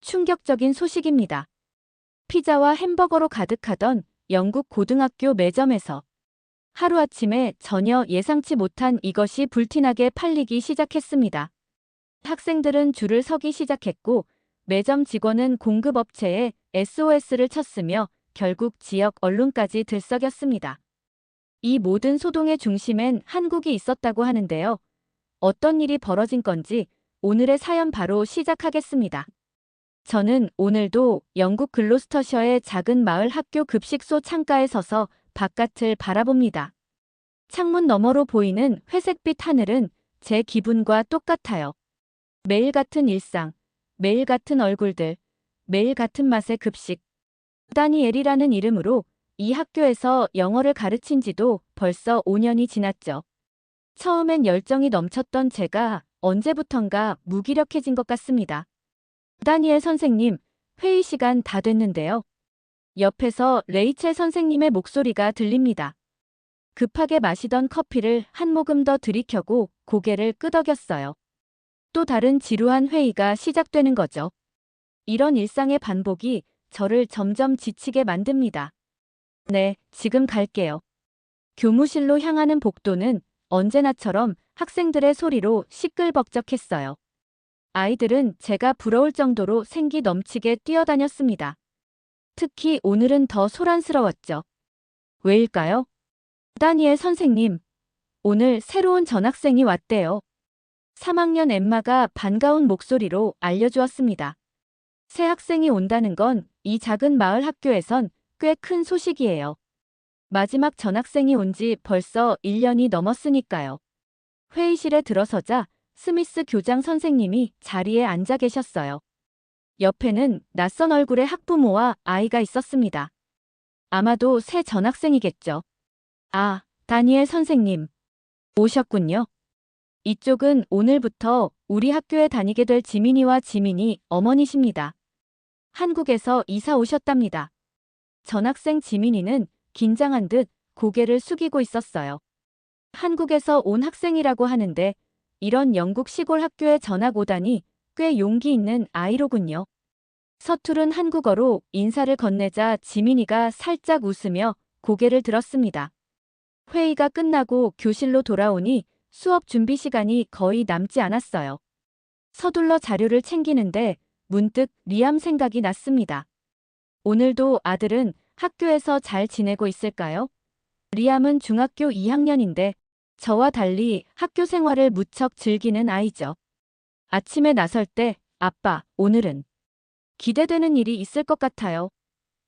충격적인 소식입니다. 피자와 햄버거로 가득하던 영국 고등학교 매점에서 하루아침에 전혀 예상치 못한 이것이 불티나게 팔리기 시작했습니다. 학생들은 줄을 서기 시작했고 매점 직원은 공급업체에 SOS를 쳤으며 결국 지역 언론까지 들썩였습니다. 이 모든 소동의 중심엔 한국이 있었다고 하는데요. 어떤 일이 벌어진 건지 오늘의 사연 바로 시작하겠습니다. 저는 오늘도 영국 글로스터셔의 작은 마을 학교 급식소 창가에 서서 바깥을 바라봅니다. 창문 너머로 보이는 회색빛 하늘은 제 기분과 똑같아요. 매일 같은 일상, 매일 같은 얼굴들, 매일 같은 맛의 급식. 다니엘이라는 이름으로 이 학교에서 영어를 가르친 지도 벌써 5년이 지났죠. 처음엔 열정이 넘쳤던 제가 언제부턴가 무기력해진 것 같습니다. 다니엘 선생님, 회의 시간 다 됐는데요. 옆에서 레이첼 선생님의 목소리가 들립니다. 급하게 마시던 커피를 한 모금 더 들이켜고 고개를 끄덕였어요. 또 다른 지루한 회의가 시작되는 거죠. 이런 일상의 반복이 저를 점점 지치게 만듭니다. 네, 지금 갈게요. 교무실로 향하는 복도는 언제나처럼 학생들의 소리로 시끌벅적했어요. 아이들은 제가 부러울 정도로 생기 넘치게 뛰어다녔습니다. 특히 오늘은 더 소란스러웠죠. 왜일까요? 다니엘 선생님, 오늘 새로운 전학생이 왔대요. 3학년 엠마가 반가운 목소리로 알려주었습니다. 새 학생이 온다는 건 이 작은 마을 학교에선 꽤 큰 소식이에요. 마지막 전학생이 온 지 벌써 1년이 넘었으니까요. 회의실에 들어서자 스미스 교장 선생님이 자리에 앉아 계셨어요. 옆에는 낯선 얼굴의 학부모와 아이가 있었습니다. 아마도 새 전학생이겠죠. 아, 다니엘 선생님. 오셨군요. 이쪽은 오늘부터 우리 학교에 다니게 될 지민이와 지민이 어머니십니다. 한국에서 이사 오셨답니다. 전학생 지민이는 긴장한 듯 고개를 숙이고 있었어요. 한국에서 온 학생이라고 하는데 이런 영국 시골 학교에 전학 오다니 꽤 용기 있는 아이로군요. 서투른 한국어로 인사를 건네자 지민이가 살짝 웃으며 고개를 들었습니다. 회의가 끝나고 교실로 돌아오니 수업 준비 시간이 거의 남지 않았어요. 서둘러 자료를 챙기는데 문득 리암 생각이 났습니다. 오늘도 아들은 학교에서 잘 지내고 있을까요? 리암은 중학교 2학년인데 저와 달리 학교 생활을 무척 즐기는 아이죠. 아침에 나설 때 아빠, 오늘은 기대되는 일이 있을 것 같아요.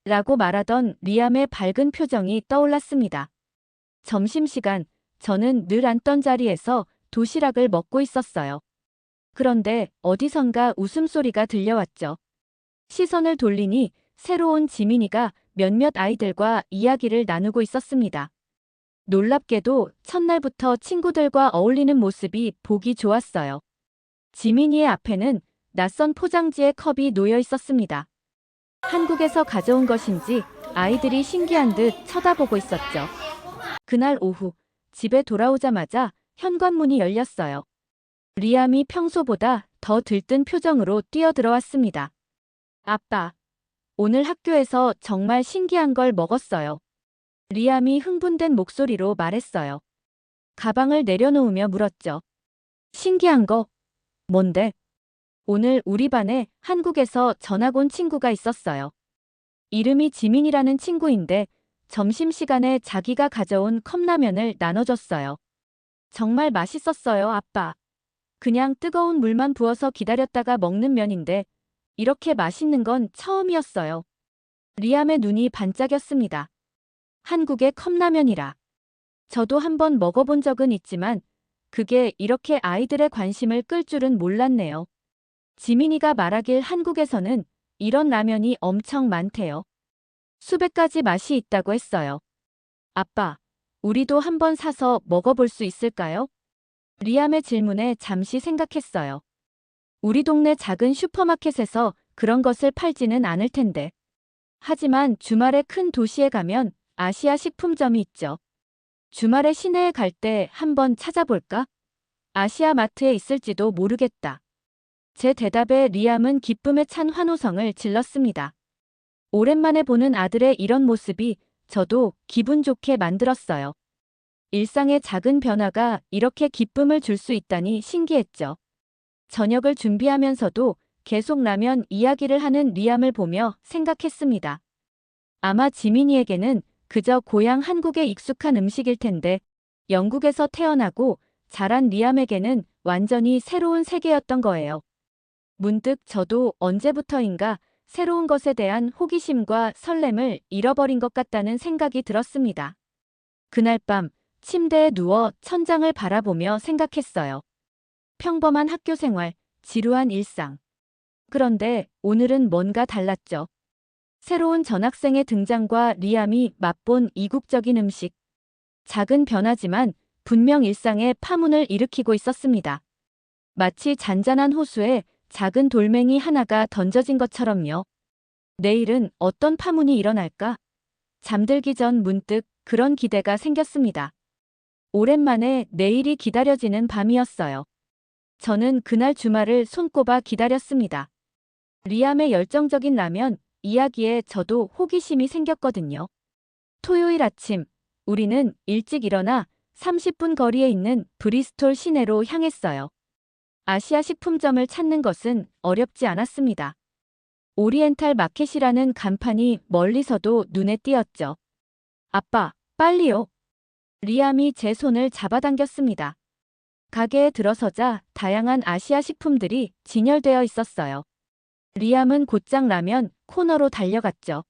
라고 말하던 리암의 밝은 표정이 떠올랐습니다. 점심시간, 저는 늘 앉던 자리에서 도시락을 먹고 있었어요. 그런데 어디선가 웃음소리가 들려왔죠. 시선을 돌리니 새로운 지민이가 몇몇 아이들과 이야기를 나누고 있었습니다. 놀랍게도 첫날부터 친구들과 어울리는 모습이 보기 좋았어요. 지민이의 앞에는 낯선 포장지에 컵이 놓여 있었습니다. 한국에서 가져온 것인지 아이들이 신기한 듯 쳐다보고 있었죠. 그날 오후 집에 돌아오자마자 현관문이 열렸어요. 리암이 평소보다 더 들뜬 표정으로 뛰어들어왔습니다. 아빠, 오늘 학교에서 정말 신기한 걸 먹었어요. 리암이 흥분된 목소리로 말했어요. 가방을 내려놓으며 물었죠. 신기한 거? 뭔데? 오늘 우리 반에 한국에서 전학 온 친구가 있었어요. 이름이 지민이라는 친구인데 점심시간에 자기가 가져온 컵라면을 나눠줬어요. 정말 맛있었어요, 아빠. 그냥 뜨거운 물만 부어서 기다렸다가 먹는 면인데 이렇게 맛있는 건 처음이었어요. 리암의 눈이 반짝였습니다. 한국의 컵라면이라. 저도 한번 먹어본 적은 있지만 그게 이렇게 아이들의 관심을 끌 줄은 몰랐네요. 지민이가 말하길 한국에서는 이런 라면이 엄청 많대요. 수백 가지 맛이 있다고 했어요. 아빠, 우리도 한번 사서 먹어볼 수 있을까요? 리암의 질문에 잠시 생각했어요. 우리 동네 작은 슈퍼마켓에서 그런 것을 팔지는 않을 텐데. 하지만 주말에 큰 도시에 가면 아시아 식품점이 있죠. 주말에 시내에 갈 때 한번 찾아볼까? 아시아 마트에 있을지도 모르겠다. 제 대답에 리암은 기쁨에 찬 환호성을 질렀습니다. 오랜만에 보는 아들의 이런 모습이 저도 기분 좋게 만들었어요. 일상의 작은 변화가 이렇게 기쁨을 줄 수 있다니 신기했죠. 저녁을 준비하면서도 계속 라면 이야기를 하는 리암을 보며 생각했습니다. 아마 지민이에게는 그저 고향 한국에 익숙한 음식일 텐데 영국에서 태어나고 자란 리암에게는 완전히 새로운 세계였던 거예요. 문득 저도 언제부터인가 새로운 것에 대한 호기심과 설렘을 잃어버린 것 같다는 생각이 들었습니다. 그날 밤 침대에 누워 천장을 바라보며 생각했어요. 평범한 학교 생활, 지루한 일상. 그런데 오늘은 뭔가 달랐죠. 새로운 전학생의 등장과 리암이 맛본 이국적인 음식. 작은 변화지만 분명 일상에 파문을 일으키고 있었습니다. 마치 잔잔한 호수에 작은 돌멩이 하나가 던져진 것처럼요. 내일은 어떤 파문이 일어날까? 잠들기 전 문득 그런 기대가 생겼습니다. 오랜만에 내일이 기다려지는 밤이었어요. 저는 그날 주말을 손꼽아 기다렸습니다. 리암의 열정적인 라면 이야기에 저도 호기심이 생겼거든요. 토요일 아침, 우리는 일찍 일어나 30분 거리에 있는 브리스톨 시내로 향했어요. 아시아 식품점을 찾는 것은 어렵지 않았습니다. 오리엔탈 마켓이라는 간판이 멀리서도 눈에 띄었죠. 아빠, 빨리요. 리암이 제 손을 잡아당겼습니다. 가게에 들어서자 다양한 아시아 식품들이 진열되어 있었어요. 리암은 곧장 라면 코너로 달려갔죠.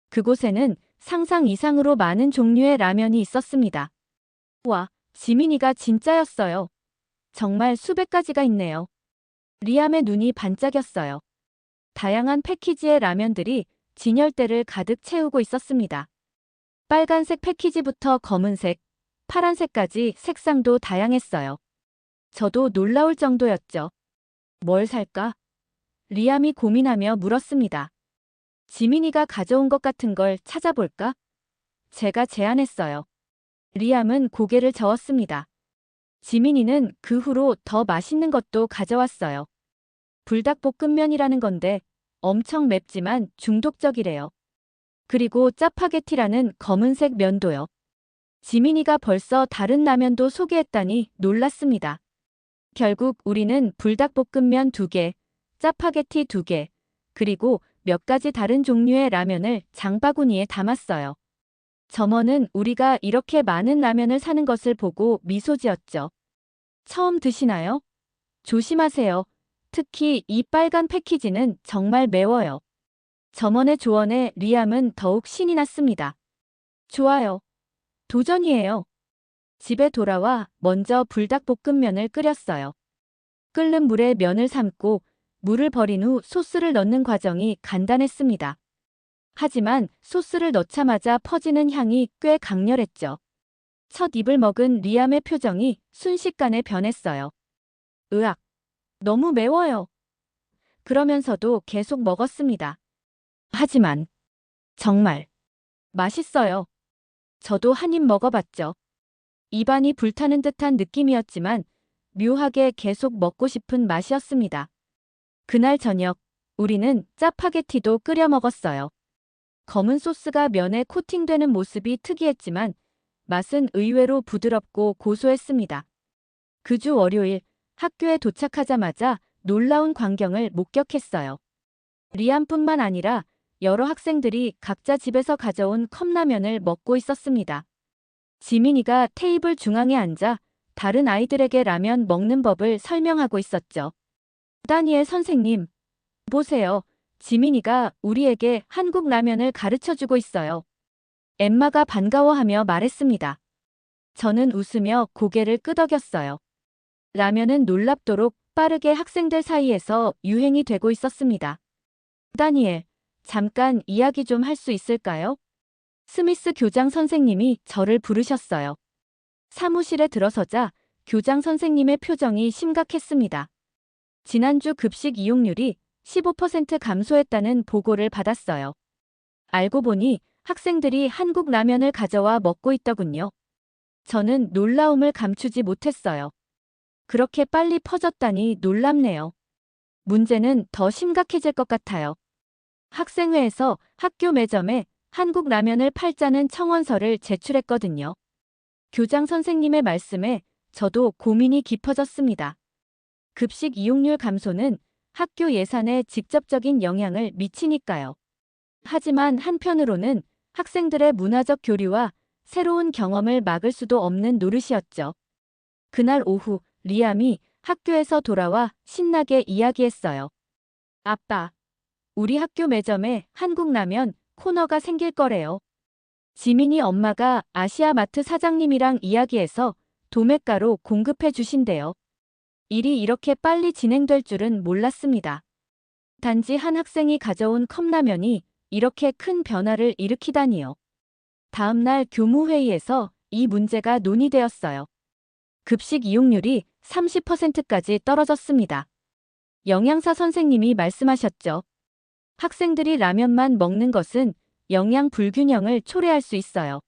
그곳에는 상상 이상으로 많은 종류의 라면이 있었습니다. 와, 지민이가 진짜였어요. 정말 수백 가지가 있네요. 리암의 눈이 반짝였어요. 다양한 패키지의 라면들이 진열대를 가득 채우고 있었습니다. 빨간색 패키지부터 검은색, 파란색까지 색상도 다양했어요. 저도 놀라울 정도였죠. 뭘 살까? 리암이 고민하며 물었습니다. 지민이가 가져온 것 같은 걸 찾아볼까? 제가 제안했어요. 리암은 고개를 저었습니다. 지민이는 그 후로 더 맛있는 것도 가져왔어요. 불닭볶음면이라는 건데 엄청 맵지만 중독적이래요. 그리고 짜파게티라는 검은색 면도요. 지민이가 벌써 다른 라면도 소개했다니 놀랐습니다. 결국 우리는 불닭볶음면 2개, 짜파게티 2개, 그리고 몇 가지 다른 종류의 라면을 장바구니에 담았어요. 점원은 우리가 이렇게 많은 라면을 사는 것을 보고 미소 지었죠. 처음 드시나요? 조심하세요. 특히 이 빨간 패키지는 정말 매워요. 점원의 조언에 리암은 더욱 신이 났습니다. 좋아요. 도전이에요. 집에 돌아와 먼저 불닭볶음면을 끓였어요. 끓는 물에 면을 삶고 물을 버린 후 소스를 넣는 과정이 간단했습니다. 하지만 소스를 넣자마자 퍼지는 향이 꽤 강렬했죠. 첫 입을 먹은 리암의 표정이 순식간에 변했어요. 으악, 너무 매워요. 그러면서도 계속 먹었습니다. 하지만 정말 맛있어요. 저도 한 입 먹어봤죠. 입안이 불타는 듯한 느낌이었지만 묘하게 계속 먹고 싶은 맛이었습니다. 그날 저녁, 우리는 짜파게티도 끓여 먹었어요. 검은 소스가 면에 코팅되는 모습이 특이했지만 맛은 의외로 부드럽고 고소했습니다. 그 주 월요일, 학교에 도착하자마자 놀라운 광경을 목격했어요. 리암뿐만 아니라 여러 학생들이 각자 집에서 가져온 컵라면을 먹고 있었습니다. 지민이가 테이블 중앙에 앉아 다른 아이들에게 라면 먹는 법을 설명하고 있었죠. 다니엘 선생님, 보세요. 지민이가 우리에게 한국 라면을 가르쳐주고 있어요. 엠마가 반가워하며 말했습니다. 저는 웃으며 고개를 끄덕였어요. 라면은 놀랍도록 빠르게 학생들 사이에서 유행이 되고 있었습니다. 다니엘, 잠깐 이야기 좀 할 수 있을까요? 스미스 교장 선생님이 저를 부르셨어요. 사무실에 들어서자 교장 선생님의 표정이 심각했습니다. 지난주 급식 이용률이 15% 감소했다는 보고를 받았어요. 알고 보니 학생들이 한국 라면을 가져와 먹고 있더군요. 저는 놀라움을 감추지 못했어요. 그렇게 빨리 퍼졌다니 놀랍네요. 문제는 더 심각해질 것 같아요. 학생회에서 학교 매점에 한국 라면을 팔자는 청원서를 제출했거든요. 교장 선생님의 말씀에 저도 고민이 깊어졌습니다. 급식 이용률 감소는 학교 예산에 직접적인 영향을 미치니까요. 하지만 한편으로는 학생들의 문화적 교류와 새로운 경험을 막을 수도 없는 노릇이었죠. 그날 오후 리암이 학교에서 돌아와 신나게 이야기했어요. 아빠, 우리 학교 매점에 한국 라면 코너가 생길 거래요. 지민이 엄마가 아시아마트 사장님이랑 이야기해서 도매가로 공급해 주신대요. 일이 이렇게 빨리 진행될 줄은 몰랐습니다. 단지 한 학생이 가져온 컵라면이 이렇게 큰 변화를 일으키다니요. 다음 날 교무회의에서 이 문제가 논의되었어요. 급식 이용률이 30%까지 떨어졌습니다. 영양사 선생님이 말씀하셨죠. 학생들이 라면만 먹는 것은 영양 불균형을 초래할 수 있어요.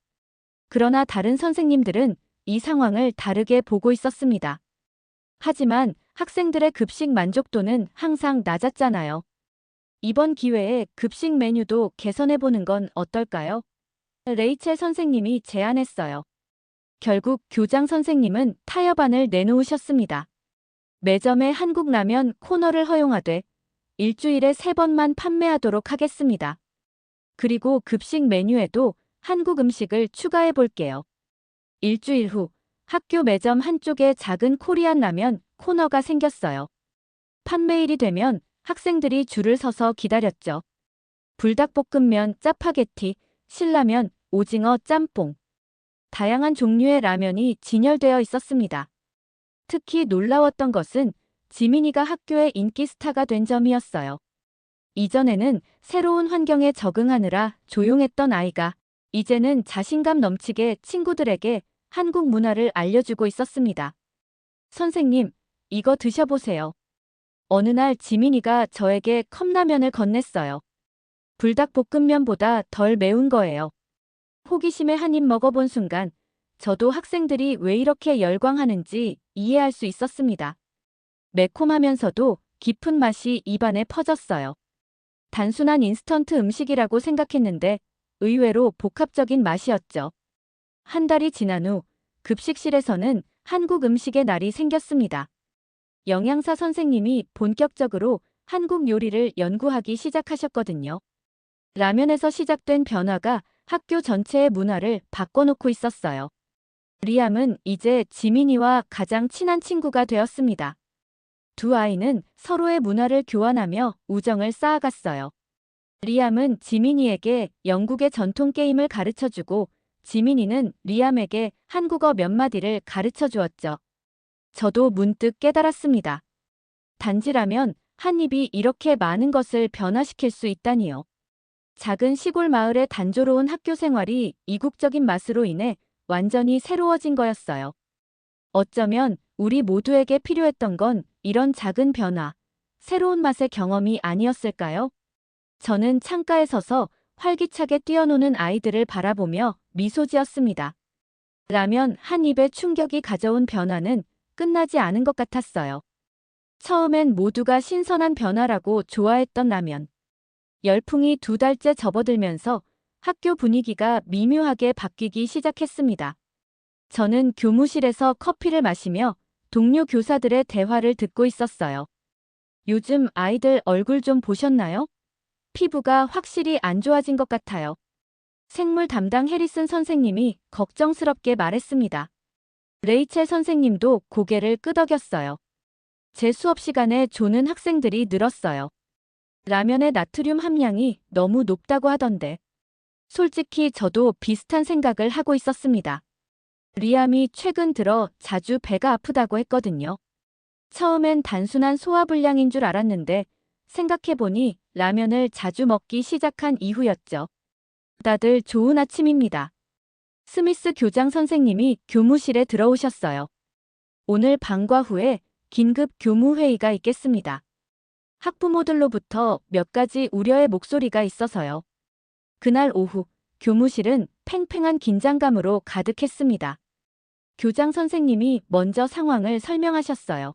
그러나 다른 선생님들은 이 상황을 다르게 보고 있었습니다. 하지만 학생들의 급식 만족도는 항상 낮았잖아요. 이번 기회에 급식 메뉴도 개선해보는 건 어떨까요? 레이첼 선생님이 제안했어요. 결국 교장 선생님은 타협안을 내놓으셨습니다. 매점에 한국 라면 코너를 허용하되 일주일에 3번만 판매하도록 하겠습니다. 그리고 급식 메뉴에도 한국 음식을 추가해 볼게요. 일주일 후 학교 매점 한쪽에 작은 코리안 라면 코너가 생겼어요. 판매일이 되면 학생들이 줄을 서서 기다렸죠. 불닭볶음면, 짜파게티, 신라면, 오징어, 짬뽕. 다양한 종류의 라면이 진열되어 있었습니다. 특히 놀라웠던 것은 지민이가 학교의 인기 스타가 된 점이었어요. 이전에는 새로운 환경에 적응하느라 조용했던 아이가 이제는 자신감 넘치게 친구들에게 한국 문화를 알려주고 있었습니다. 선생님, 이거 드셔보세요. 어느 날 지민이가 저에게 컵라면을 건넸어요. 불닭볶음면보다 덜 매운 거예요. 호기심에 한 입 먹어본 순간 저도 학생들이 왜 이렇게 열광하는지 이해할 수 있었습니다. 매콤하면서도 깊은 맛이 입안에 퍼졌어요. 단순한 인스턴트 음식이라고 생각했는데 의외로 복합적인 맛이었죠. 한 달이 지난 후 급식실에서는 한국 음식의 날이 생겼습니다. 영양사 선생님이 본격적으로 한국 요리를 연구하기 시작하셨거든요. 라면에서 시작된 변화가 학교 전체의 문화를 바꿔놓고 있었어요. 리암은 이제 지민이와 가장 친한 친구가 되었습니다. 두 아이는 서로의 문화를 교환하며 우정을 쌓아갔어요. 리암은 지민이에게 영국의 전통 게임을 가르쳐주고 지민이는 리암에게 한국어 몇 마디를 가르쳐 주었죠. 저도 문득 깨달았습니다. 단지라면 한 입이 이렇게 많은 것을 변화시킬 수 있다니요. 작은 시골 마을의 단조로운 학교 생활이 이국적인 맛으로 인해 완전히 새로워진 거였어요. 어쩌면 우리 모두에게 필요했던 건 이런 작은 변화, 새로운 맛의 경험이 아니었을까요? 저는 창가에 서서 활기차게 뛰어노는 아이들을 바라보며 미소 지었습니다. 라면 한 입의 충격이 가져온 변화는 끝나지 않은 것 같았어요. 처음엔 모두가 신선한 변화라고 좋아했던 라면. 열풍이 2달째 접어들면서 학교 분위기가 미묘하게 바뀌기 시작했습니다. 저는 교무실에서 커피를 마시며 동료 교사들의 대화를 듣고 있었어요. 요즘 아이들 얼굴 좀 보셨나요? 피부가 확실히 안 좋아진 것 같아요. 생물 담당 해리슨 선생님이 걱정스럽게 말했습니다. 레이첼 선생님도 고개를 끄덕였어요. 제 수업 시간에 조는 학생들이 늘었어요. 라면의 나트륨 함량이 너무 높다고 하던데. 솔직히 저도 비슷한 생각을 하고 있었습니다. 리암이 최근 들어 자주 배가 아프다고 했거든요. 처음엔 단순한 소화불량인 줄 알았는데 생각해보니 라면을 자주 먹기 시작한 이후였죠. 다들 좋은 아침입니다. 스미스 교장 선생님이 교무실에 들어오셨어요. 오늘 방과 후에 긴급 교무회의가 있겠습니다. 학부모들로부터 몇 가지 우려의 목소리가 있어서요. 그날 오후 교무실은 팽팽한 긴장감으로 가득했습니다. 교장 선생님이 먼저 상황을 설명하셨어요.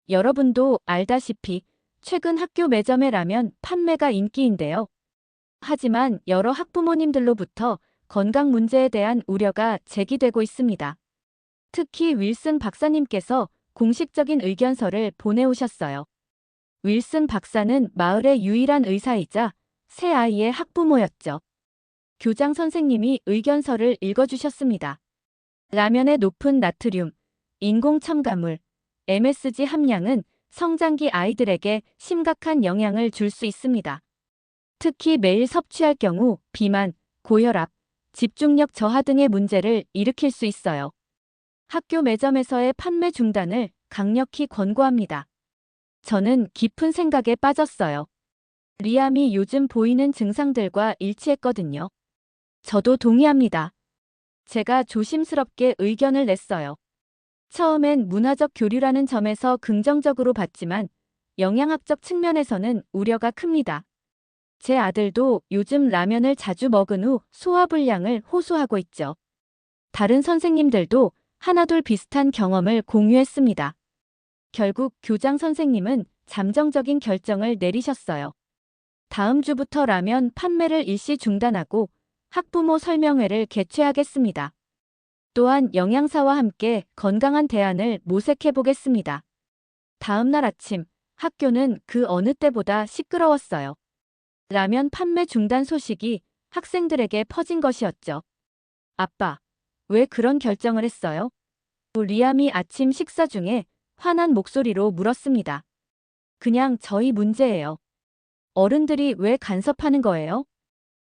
여러분도 알다시피 최근 학교 매점의 라면 판매가 인기인데요. 하지만 여러 학부모님들로부터 건강 문제에 대한 우려가 제기되고 있습니다. 특히 윌슨 박사님께서 공식적인 의견서를 보내오셨어요. 윌슨 박사는 마을의 유일한 의사이자 세 아이의 학부모였죠. 교장 선생님이 의견서를 읽어주셨습니다. 라면의 높은 나트륨, 인공 첨가물, MSG 함량은 성장기 아이들에게 심각한 영향을 줄 수 있습니다. 특히 매일 섭취할 경우 비만, 고혈압, 집중력 저하 등의 문제를 일으킬 수 있어요. 학교 매점에서의 판매 중단을 강력히 권고합니다. 저는 깊은 생각에 빠졌어요. 리암이 요즘 보이는 증상들과 일치했거든요. 저도 동의합니다. 제가 조심스럽게 의견을 냈어요. 처음엔 문화적 교류라는 점에서 긍정적으로 봤지만 영양학적 측면에서는 우려가 큽니다. 제 아들도 요즘 라면을 자주 먹은 후 소화불량을 호소하고 있죠. 다른 선생님들도 하나둘 비슷한 경험을 공유했습니다. 결국 교장 선생님은 잠정적인 결정을 내리셨어요. 다음 주부터 라면 판매를 일시 중단하고 학부모 설명회를 개최하겠습니다. 또한 영양사와 함께 건강한 대안을 모색해 보겠습니다. 다음 날 아침, 학교는 그 어느 때보다 시끄러웠어요. 라면 판매 중단 소식이 학생들에게 퍼진 것이었죠. 아빠, 왜 그런 결정을 했어요? 리암이 아침 식사 중에 화난 목소리로 물었습니다. 그냥 저희 문제예요. 어른들이 왜 간섭하는 거예요?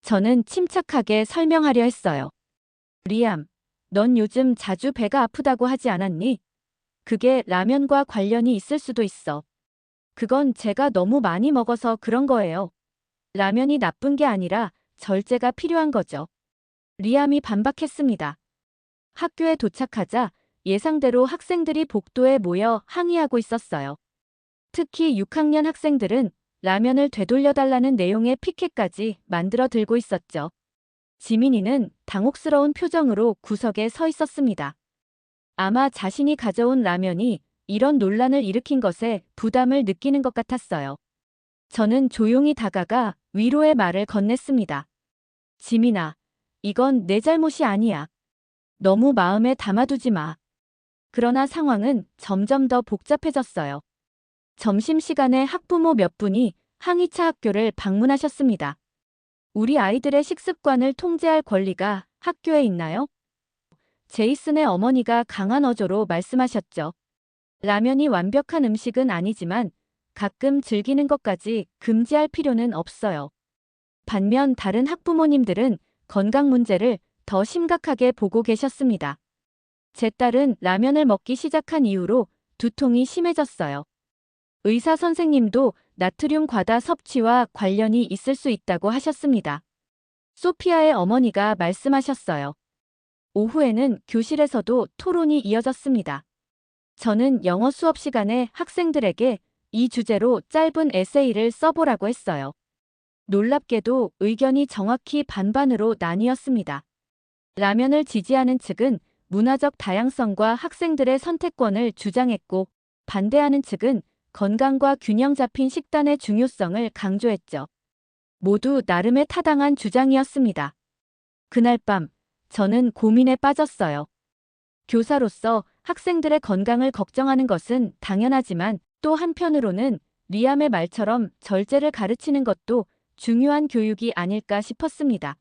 저는 침착하게 설명하려 했어요. 리암, 넌 요즘 자주 배가 아프다고 하지 않았니? 그게 라면과 관련이 있을 수도 있어. 그건 제가 너무 많이 먹어서 그런 거예요. 라면이 나쁜 게 아니라 절제가 필요한 거죠. 리암이 반박했습니다. 학교에 도착하자 예상대로 학생들이 복도에 모여 항의하고 있었어요. 특히 6학년 학생들은 라면을 되돌려달라는 내용의 피켓까지 만들어 들고 있었죠. 지민이는 당혹스러운 표정으로 구석에 서 있었습니다. 아마 자신이 가져온 라면이 이런 논란을 일으킨 것에 부담을 느끼는 것 같았어요. 저는 조용히 다가가 위로의 말을 건넸습니다. 지민아, 이건 내 잘못이 아니야. 너무 마음에 담아두지 마. 그러나 상황은 점점 더 복잡해졌어요. 점심시간에 학부모 몇 분이 항의차 학교를 방문하셨습니다. 우리 아이들의 식습관을 통제할 권리가 학교에 있나요? 제이슨의 어머니가 강한 어조로 말씀하셨죠. 라면이 완벽한 음식은 아니지만 가끔 즐기는 것까지 금지할 필요는 없어요. 반면 다른 학부모님들은 건강 문제를 더 심각하게 보고 계셨습니다. 제 딸은 라면을 먹기 시작한 이후로 두통이 심해졌어요. 의사 선생님도 나트륨 과다 섭취와 관련이 있을 수 있다고 하셨습니다. 소피아의 어머니가 말씀하셨어요. 오후에는 교실에서도 토론이 이어졌습니다. 저는 영어 수업 시간에 학생들에게 이 주제로 짧은 에세이를 써보라고 했어요. 놀랍게도 의견이 정확히 반반으로 나뉘었습니다. 라면을 지지하는 측은 문화적 다양성과 학생들의 선택권을 주장했고, 반대하는 측은 건강과 균형 잡힌 식단의 중요성을 강조했죠. 모두 나름의 타당한 주장이었습니다. 그날 밤, 저는 고민에 빠졌어요. 교사로서 학생들의 건강을 걱정하는 것은 당연하지만 또 한편으로는 리암의 말처럼 절제를 가르치는 것도 중요한 교육이 아닐까 싶었습니다.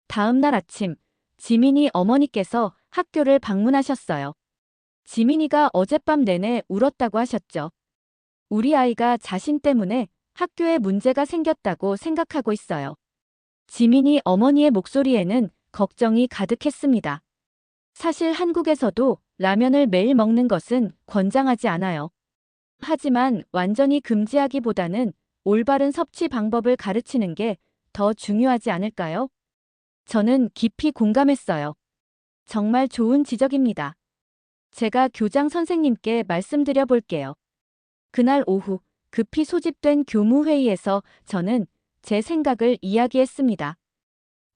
다음 날 아침, 지민이 어머니께서 학교를 방문하셨어요. 지민이가 어젯밤 내내 울었다고 하셨죠. 우리 아이가 자신 때문에 학교에 문제가 생겼다고 생각하고 있어요. 지민이 어머니의 목소리에는 걱정이 가득했습니다. 사실 한국에서도 라면을 매일 먹는 것은 권장하지 않아요. 하지만 완전히 금지하기보다는 올바른 섭취 방법을 가르치는 게 더 중요하지 않을까요? 저는 깊이 공감했어요. 정말 좋은 지적입니다. 제가 교장 선생님께 말씀드려 볼게요. 그날 오후 급히 소집된 교무회의에서 저는 제 생각을 이야기했습니다.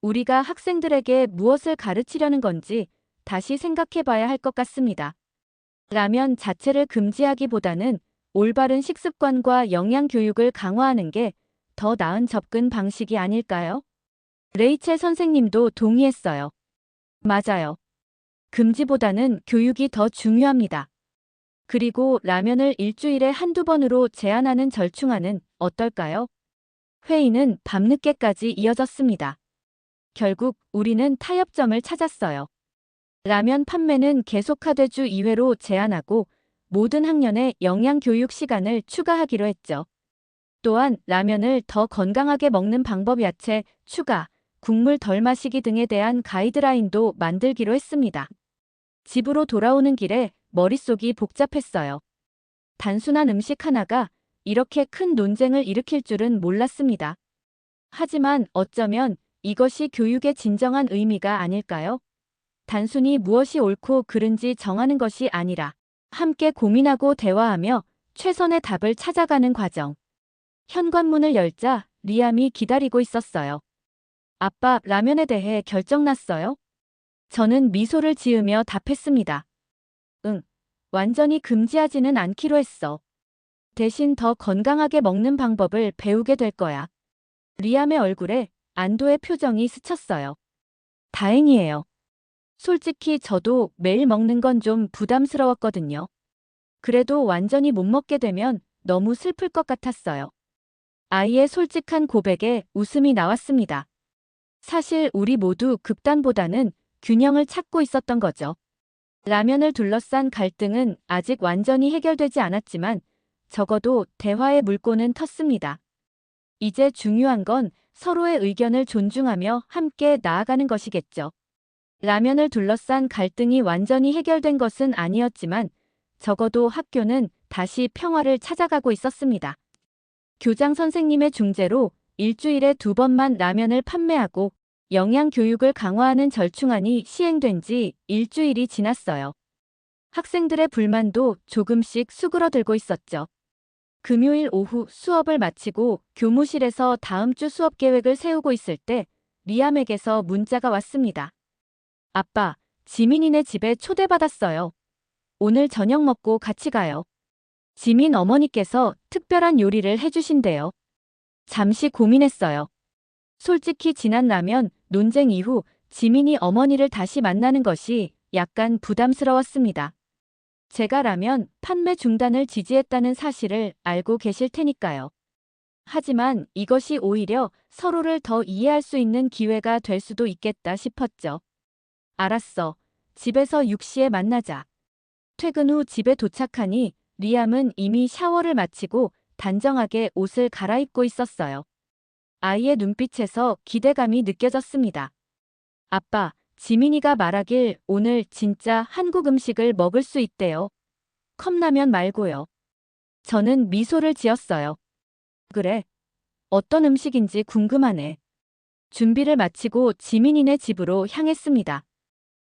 우리가 학생들에게 무엇을 가르치려는 건지 다시 생각해 봐야 할 것 같습니다. 라면 자체를 금지하기보다는 올바른 식습관과 영양 교육을 강화하는 게 더 나은 접근 방식이 아닐까요? 레이첼 선생님도 동의했어요. 맞아요. 금지보다는 교육이 더 중요합니다. 그리고 라면을 일주일에 한두 번으로 제한하는 절충안은 어떨까요? 회의는 밤늦게까지 이어졌습니다. 결국 우리는 타협점을 찾았어요. 라면 판매는 계속하되 주 2회로 제한하고 모든 학년에 영양교육 시간을 추가하기로 했죠. 또한 라면을 더 건강하게 먹는 방법 야채 추가, 국물 덜 마시기 등에 대한 가이드라인도 만들기로 했습니다. 집으로 돌아오는 길에 머릿속이 복잡했어요. 단순한 음식 하나가 이렇게 큰 논쟁을 일으킬 줄은 몰랐습니다. 하지만 어쩌면 이것이 교육의 진정한 의미가 아닐까요? 단순히 무엇이 옳고 그른지 정하는 것이 아니라 함께 고민하고 대화하며 최선의 답을 찾아가는 과정. 현관문을 열자 리암이 기다리고 있었어요. 아빠, 라면에 대해 결정 났어요? 저는 미소를 지으며 답했습니다. 응, 완전히 금지하지는 않기로 했어. 대신 더 건강하게 먹는 방법을 배우게 될 거야. 리암의 얼굴에 안도의 표정이 스쳤어요. 다행이에요. 솔직히 저도 매일 먹는 건 좀 부담스러웠거든요. 그래도 완전히 못 먹게 되면 너무 슬플 것 같았어요. 아이의 솔직한 고백에 웃음이 나왔습니다. 사실 우리 모두 극단보다는 균형을 찾고 있었던 거죠. 라면을 둘러싼 갈등은 아직 완전히 해결되지 않았지만 적어도 대화의 물꼬는 텄습니다. 이제 중요한 건 서로의 의견을 존중하며 함께 나아가는 것이겠죠. 라면을 둘러싼 갈등이 완전히 해결된 것은 아니었지만 적어도 학교는 다시 평화를 찾아가고 있었습니다. 교장 선생님의 중재로 일주일에 2번만 라면을 판매하고 영양 교육을 강화하는 절충안이 시행된 지 일주일이 지났어요. 학생들의 불만도 조금씩 수그러들고 있었죠. 금요일 오후 수업을 마치고 교무실에서 다음 주 수업 계획을 세우고 있을 때 리암에게서 문자가 왔습니다. 아빠, 지민이네 집에 초대받았어요. 오늘 저녁 먹고 같이 가요. 지민 어머니께서 특별한 요리를 해주신대요. 잠시 고민했어요. 솔직히 지난 라면 논쟁 이후 지민이 어머니를 다시 만나는 것이 약간 부담스러웠습니다. 제가 라면 판매 중단을 지지했다는 사실을 알고 계실 테니까요. 하지만 이것이 오히려 서로를 더 이해할 수 있는 기회가 될 수도 있겠다 싶었죠. 알았어. 집에서 6시에 만나자. 퇴근 후 집에 도착하니 리암은 이미 샤워를 마치고 단정하게 옷을 갈아입고 있었어요. 아이의 눈빛에서 기대감이 느껴졌습니다. 아빠, 지민이가 말하길 오늘 진짜 한국 음식을 먹을 수 있대요. 컵라면 말고요. 저는 미소를 지었어요. 그래. 어떤 음식인지 궁금하네. 준비를 마치고 지민이네 집으로 향했습니다.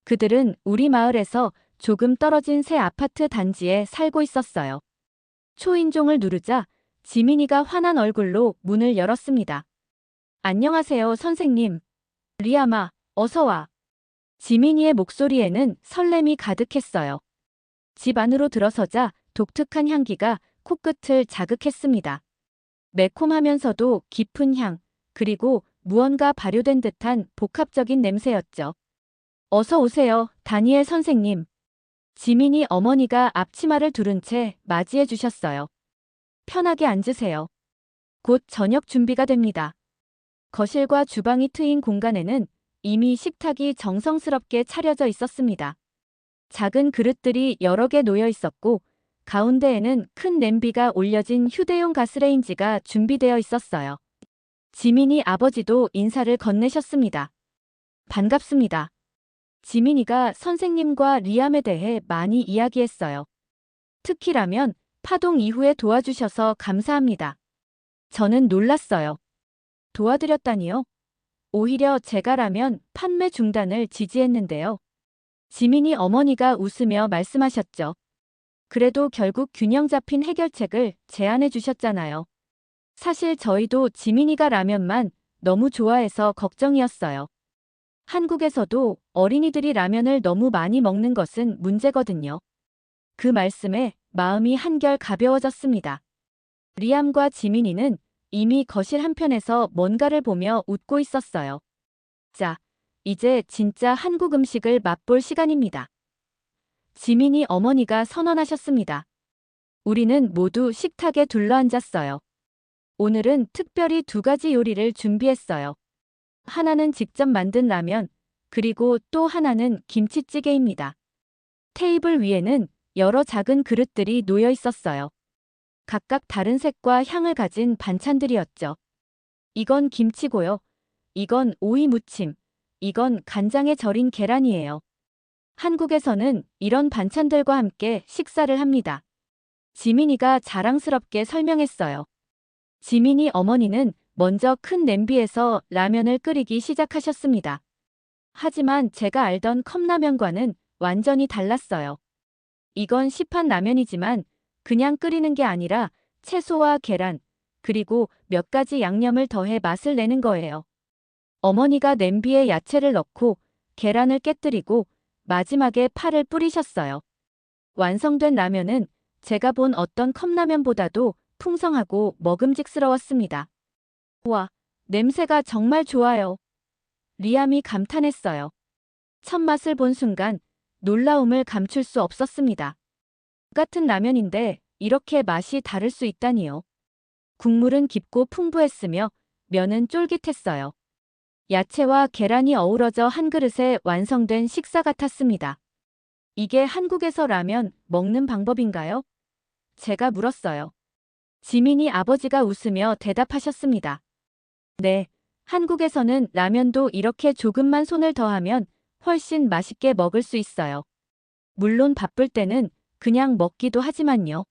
그들은 우리 마을에서 조금 떨어진 새 아파트 단지에 살고 있었어요. 초인종을 누르자 지민이가 환한 얼굴로 문을 열었습니다. 안녕하세요, 선생님. 리암아, 어서 와. 지민이의 목소리에는 설렘이 가득했어요. 집 안으로 들어서자 독특한 향기가 코끝을 자극했습니다. 매콤하면서도 깊은 향, 그리고 무언가 발효된 듯한 복합적인 냄새였죠. 어서 오세요, 다니엘 선생님. 지민이 어머니가 앞치마를 두른 채 맞이해 주셨어요. 편하게 앉으세요. 곧 저녁 준비가 됩니다. 거실과 주방이 트인 공간에는 이미 식탁이 정성스럽게 차려져 있었습니다. 작은 그릇들이 여러 개 놓여 있었고 가운데에는 큰 냄비가 올려진 휴대용 가스레인지가 준비되어 있었어요. 지민이 아버지도 인사를 건네셨습니다. 반갑습니다. 지민이가 선생님과 리암에 대해 많이 이야기했어요. 특히라면 파동 이후에 도와주셔서 감사합니다. 저는 놀랐어요. 도와드렸다니요? 오히려 제가 라면 판매 중단을 지지했는데요. 지민이 어머니가 웃으며 말씀하셨죠. 그래도 결국 균형 잡힌 해결책을 제안해 주셨잖아요. 사실 저희도 지민이가 라면만 너무 좋아해서 걱정이었어요. 한국에서도 어린이들이 라면을 너무 많이 먹는 것은 문제거든요. 그 말씀에 마음이 한결 가벼워졌습니다. 리암과 지민이는 이미 거실 한편에서 뭔가를 보며 웃고 있었어요. 자, 이제 진짜 한국 음식을 맛볼 시간입니다. 지민이 어머니가 선언하셨습니다. 우리는 모두 식탁에 둘러앉았어요. 오늘은 특별히 2가지 요리를 준비했어요. 하나는 직접 만든 라면, 그리고 또 하나는 김치찌개입니다. 테이블 위에는 여러 작은 그릇들이 놓여 있었어요. 각각 다른 색과 향을 가진 반찬들이었죠. 이건 김치고요. 이건 오이 무침. 이건 간장에 절인 계란이에요. 한국에서는 이런 반찬들과 함께 식사를 합니다. 지민이가 자랑스럽게 설명했어요. 지민이 어머니는 먼저 큰 냄비에서 라면을 끓이기 시작하셨습니다. 하지만 제가 알던 컵라면과는 완전히 달랐어요. 이건 시판 라면이지만 그냥 끓이는 게 아니라 채소와 계란, 그리고 몇 가지 양념을 더해 맛을 내는 거예요. 어머니가 냄비에 야채를 넣고 계란을 깨뜨리고 마지막에 파를 뿌리셨어요. 완성된 라면은 제가 본 어떤 컵라면보다도 풍성하고 먹음직스러웠습니다. 와, 냄새가 정말 좋아요. 리암이 감탄했어요. 첫 맛을 본 순간 놀라움을 감출 수 없었습니다. 똑같은 라면인데 이렇게 맛이 다를 수 있다니요. 국물은 깊고 풍부했으며 면은 쫄깃했어요. 야채와 계란이 어우러져 한 그릇에 완성된 식사 같았습니다. 이게 한국에서 라면 먹는 방법인가요? 제가 물었어요. 지민이 아버지가 웃으며 대답하셨습니다. 네, 한국에서는 라면도 이렇게 조금만 손을 더하면 훨씬 맛있게 먹을 수 있어요. 물론 바쁠 때는 그냥 먹기도 하지만요.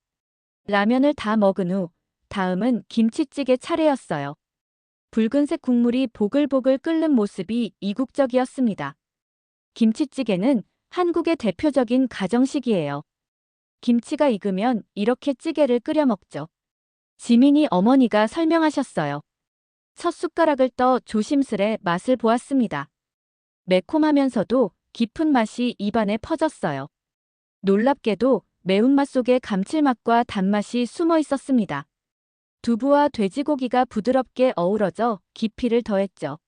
라면을 다 먹은 후 다음은 김치찌개 차례였어요. 붉은색 국물이 보글보글 끓는 모습이 이국적이었습니다. 김치찌개는 한국의 대표적인 가정식이에요. 김치가 익으면 이렇게 찌개를 끓여 먹죠. 지민이 어머니가 설명하셨어요. 첫 숟가락을 떠 조심스레 맛을 보았습니다. 매콤하면서도 깊은 맛이 입안에 퍼졌어요. 놀랍게도 매운맛 속에 감칠맛과 단맛이 숨어 있었습니다. 두부와 돼지고기가 부드럽게 어우러져 깊이를 더했죠.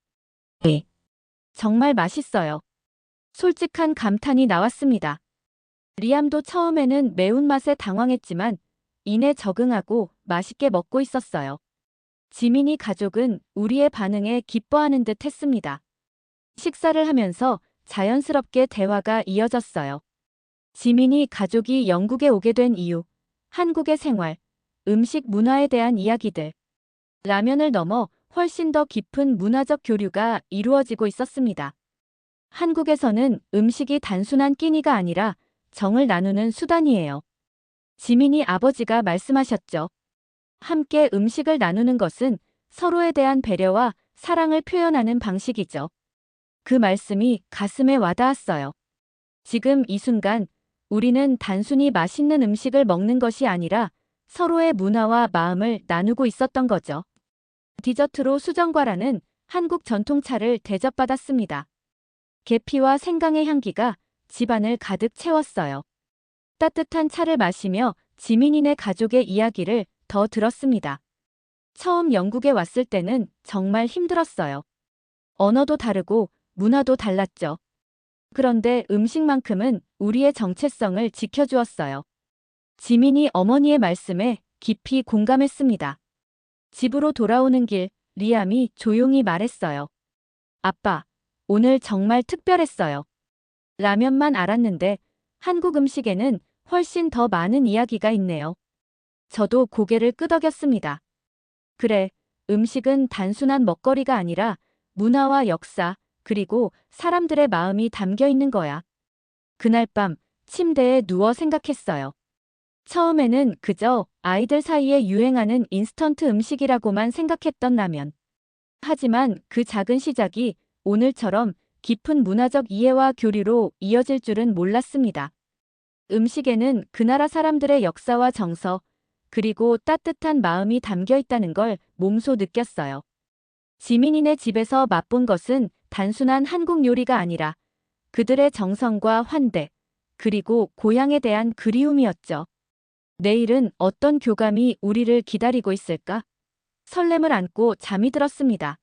네, 정말 맛있어요. 솔직한 감탄이 나왔습니다. 리암도 처음에는 매운맛에 당황했지만 이내 적응하고 맛있게 먹고 있었어요. 지민이 가족은 우리의 반응에 기뻐하는 듯 했습니다. 식사를 하면서 자연스럽게 대화가 이어졌어요. 지민이 가족이 영국에 오게 된 이유, 한국의 생활, 음식 문화에 대한 이야기들, 라면을 넘어 훨씬 더 깊은 문화적 교류가 이루어지고 있었습니다. 한국에서는 음식이 단순한 끼니가 아니라 정을 나누는 수단이에요. 지민이 아버지가 말씀하셨죠. 함께 음식을 나누는 것은 서로에 대한 배려와 사랑을 표현하는 방식이죠. 그 말씀이 가슴에 와닿았어요. 지금 이 순간 우리는 단순히 맛있는 음식을 먹는 것이 아니라 서로의 문화와 마음을 나누고 있었던 거죠. 디저트로 수정과라는 한국 전통차를 대접받았습니다. 계피와 생강의 향기가 집안을 가득 채웠어요. 따뜻한 차를 마시며 지민이네 가족의 이야기를 더 들었습니다. 처음 영국에 왔을 때는 정말 힘들었어요. 언어도 다르고 문화도 달랐죠. 그런데 음식만큼은 우리의 정체성을 지켜주었어요. 지민이 어머니의 말씀에 깊이 공감했습니다. 집으로 돌아오는 길, 리암이 조용히 말했어요. 아빠, 오늘 정말 특별했어요. 라면만 알았는데 한국 음식에는 훨씬 더 많은 이야기가 있네요. 저도 고개를 끄덕였습니다. 그래, 음식은 단순한 먹거리가 아니라 문화와 역사, 그리고 사람들의 마음이 담겨 있는 거야. 그날 밤 침대에 누워 생각했어요. 처음에는 그저 아이들 사이에 유행하는 인스턴트 음식이라고만 생각했던 라면. 하지만 그 작은 시작이 오늘처럼 깊은 문화적 이해와 교류로 이어질 줄은 몰랐습니다. 음식에는 그 나라 사람들의 역사와 정서, 그리고 따뜻한 마음이 담겨 있다는 걸 몸소 느꼈어요. 지민이네 집에서 맛본 것은 단순한 한국 요리가 아니라 그들의 정성과 환대, 그리고 고향에 대한 그리움이었죠. 내일은 어떤 교감이 우리를 기다리고 있을까? 설렘을 안고 잠이 들었습니다.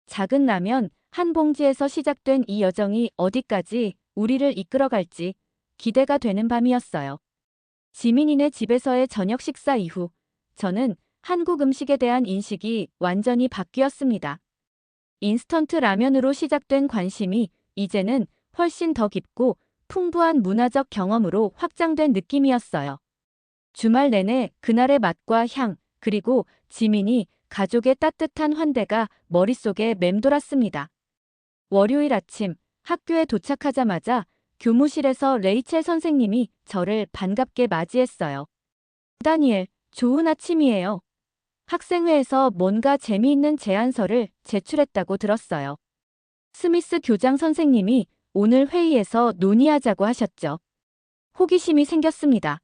작은 라면 한 봉지에서 시작된 이 여정이 어디까지 우리를 이끌어갈지 기대가 되는 밤이었어요. 지민이네 집에서의 저녁 식사 이후 저는 한국 음식에 대한 인식이 완전히 바뀌었습니다. 인스턴트 라면으로 시작된 관심이 이제는 훨씬 더 깊고 풍부한 문화적 경험으로 확장된 느낌이었어요. 주말 내내 그날의 맛과 향, 그리고 지민이 가족의 따뜻한 환대가 머릿속에 맴돌았습니다. 월요일 아침 학교에 도착하자마자 교무실에서 레이첼 선생님이 저를 반갑게 맞이했어요. 다니엘, 좋은 아침이에요. 학생회에서 뭔가 재미있는 제안서를 제출했다고 들었어요. 스미스 교장 선생님이 오늘 회의에서 논의하자고 하셨죠. 호기심이 생겼습니다.